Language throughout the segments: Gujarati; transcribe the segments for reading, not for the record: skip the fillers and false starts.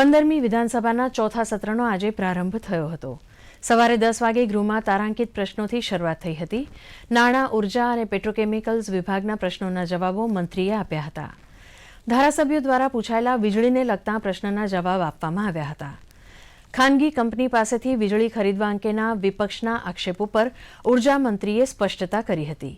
15મી વિધાનસભાના ચોથા સત્રનો આજે પ્રારંભ થયો હતો। સવારે 10 વાગે ગૃહમાં તારાંકિત પ્રશ્નોથી શરૂઆત થઈ હતી। નાણાં, ઉર્જા અને પેટ્રોકેમિકલ્સ વિભાગના પ્રશ્નોના જવાબો મંત્રીએ આપ્યા હતા। ધારાસભ્યો દ્વારા પૂછાયેલા વીજળીને લગતા પ્રશ્નના જવાબ આપવામાં આવ્યા હતા। ખાનગી કંપની પાસેથી વીજળી ખરીદવા અંગેના વિપક્ષના આક્ષેપો પર ઉર્જા મંત્રીએ સ્પષ્ટતા કરી હતી।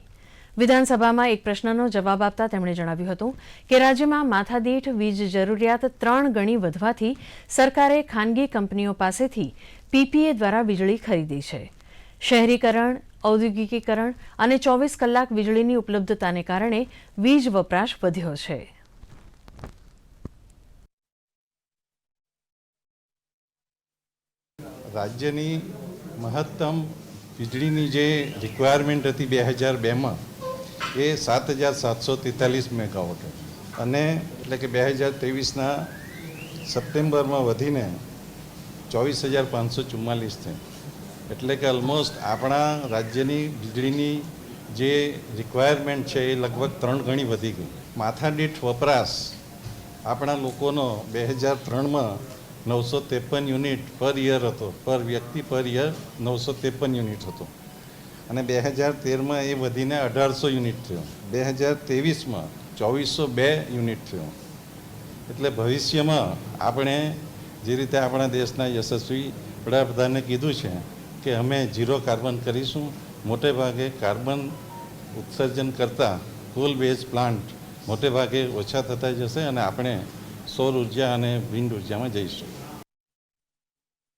વિધાનસભામાં એક પ્રશ્નનો જવાબ આપતા તેમણે જણાવ્યું હતું કે રાજ્યમાં માથાદીઠ વીજ જરૂરિયાત 3 ગણી વધવાથી સરકારે ખાનગી કંપનીઓ પાસેથી પીપીએ દ્વારા વીજળી ખરીદી છે। શહેરીકરણ, ઔદ્યોગિકીકરણ અને 24 કલાક વીજળીની ઉપલબ્ધતાને કારણે વીજ વપરાશ વધ્યો છે। રાજ્યની મહત્તમ વીજળીની જે રિક્વાયરમેન્ટ હતી 2002માં એ 7,743 મેગાવોટ અને એટલે કે 2023ના સપ્ટેમ્બરમાં વધીને 24,544 થઈ। એટલે કે ઓલમોસ્ટ આપણા રાજ્યની વીજળીની જે રિક્વાયરમેન્ટ છે એ લગભગ 3 ગણી વધી ગઈ। માથાદીઠ વપરાશ આપણા લોકોનો 2003માં 953 યુનિટ પર યર હતો, પર વ્યક્તિ પર યર 953 યુનિટ હતો અને 2013માં એ વધીને 1800 યુનિટ થયો। 2023માં 2402 યુનિટ થયો। એટલે ભવિષ્યમાં આપણે જે રીતે આપણા દેશના યશસ્વી વડાપ્રધાને કીધું છે કે અમે 0 કાર્બન કરીશું, મોટે ભાગે કાર્બન ઉત્સર્જન કરતાં કોલ બેઝ પ્લાન્ટ મોટે ભાગે ઓછા થતા જશે અને આપણે સૌર ઉર્જા અને વિન્ડ ઉર્જામાં જઈશું।